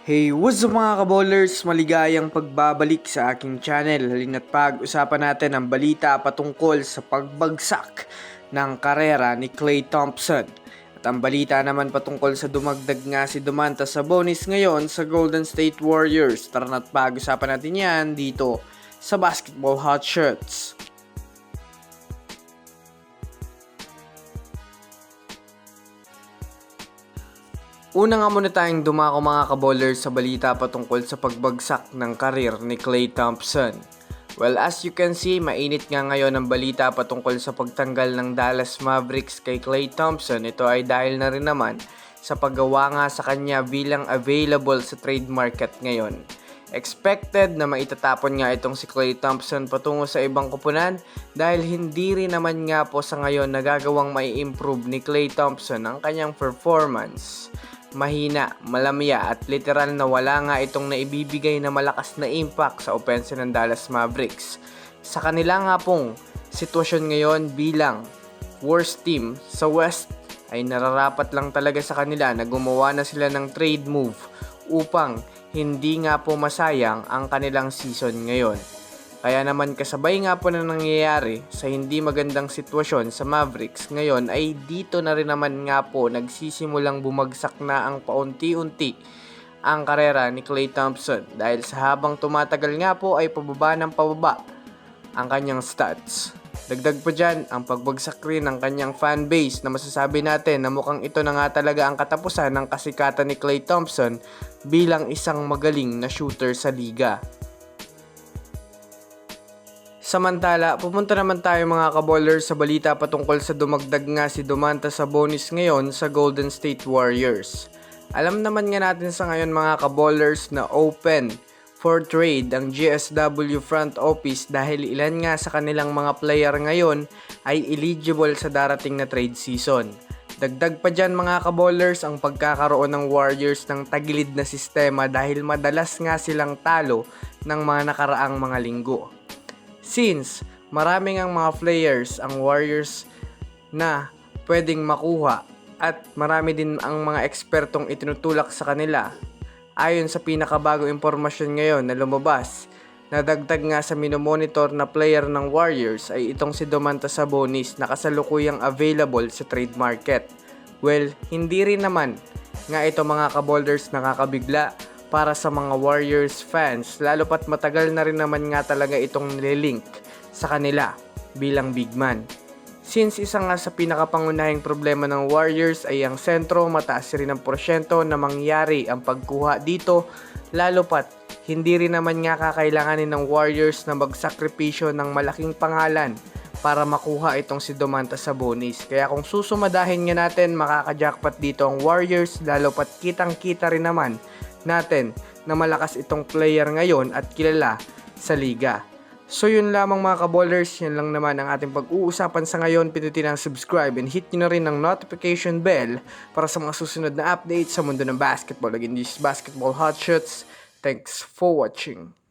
Hey, what's up mga kabowlers? Maligayang pagbabalik sa aking channel. Halina't pag-usapan natin ang balita patungkol sa pagbagsak ng karera ni Klay Thompson. At ang balita naman patungkol sa dumagdag nga si Domantas Sabonis ngayon sa Golden State Warriors. Tara na't pag-usapan natin yan dito sa Basketball Hot Shots. Una nga muna tayong dumako mga kabowlers sa balita patungkol sa pagbagsak ng karir ni Klay Thompson. Well, as you can see, mainit nga ngayon ang balita patungkol sa pagtanggal ng Dallas Mavericks kay Klay Thompson. Ito ay dahil na rin naman sa paggawa nga sa kanya bilang available sa trade market ngayon. Expected na maitatapon nga itong si Klay Thompson patungo sa ibang koponan dahil hindi rin naman nga po sa ngayon nagagawang mai-improve ni Klay Thompson ang kanyang performance. Mahina, malamya at literal na wala nga itong naibibigay na malakas na impact sa opensa ng Dallas Mavericks. Sa kanila nga pong sitwasyon ngayon bilang worst team sa West ay nararapat lang talaga sa kanila na gumawa na sila ng trade move upang hindi nga po masayang ang kanilang season ngayon. Kaya naman kasabay nga po na nangyayari sa hindi magandang sitwasyon sa Mavericks ngayon ay dito na rin naman nga po nagsisimulang bumagsak na ang paunti-unti ang karera ni Klay Thompson dahil sa habang tumatagal nga po ay pababa ng pababa ang kanyang stats. Dagdag pa dyan ang pagbagsak rin ng kanyang fanbase na masasabi natin na mukhang ito na nga talaga ang katapusan ng kasikatan ni Klay Thompson bilang isang magaling na shooter sa liga. Samantala, pupunta naman tayo mga kabowlers sa balita patungkol sa dumagdag nga si Domantas Sabonis ngayon sa Golden State Warriors. Alam naman nga natin sa ngayon mga kabowlers na open for trade ang GSW front office dahil ilan nga sa kanilang mga player ngayon ay eligible sa darating na trade season. Dagdag pa dyan mga kabowlers ang pagkakaroon ng Warriors ng tagilid na sistema dahil madalas nga silang talo ng mga nakaraang mga linggo. Since maraming ang mga players ang Warriors na pwedeng makuha at marami din ang mga ekspertong itinutulak sa kanila, ayon sa pinakabagong impormasyon ngayon na lumabas, nadagdag nga sa minomonitor na player ng Warriors ay itong si Domantas Sabonis na kasalukuyang available sa trade market. Well, hindi rin naman nga ito mga kabowlers nakakabigla para sa mga Warriors fans, lalo pat matagal na rin naman nga talaga itong nililink sa kanila bilang big man. Since isa nga sa pinakapangunahing problema ng Warriors ay ang sentro, mataas rin ang porsyento na mangyari ang pagkuha dito, lalo pat hindi rin naman nga kakailanganin ng Warriors na magsakripisyo ng malaking pangalan para makuha itong si Domantas Sabonis. Kaya kung susumadahin nga natin, makaka-jackpot dito ang Warriors, lalo pat kitang-kita rin naman natin na malakas itong player ngayon at kilala sa liga. So yun lamang mga kabowlers, yan lang naman ang ating pag-uusapan sa ngayon. Pindutin ang subscribe and hit nyo na rin ang notification bell para sa mga susunod na updates sa mundo ng basketball. Again, this is Basketball Hot Shots. Thanks for watching.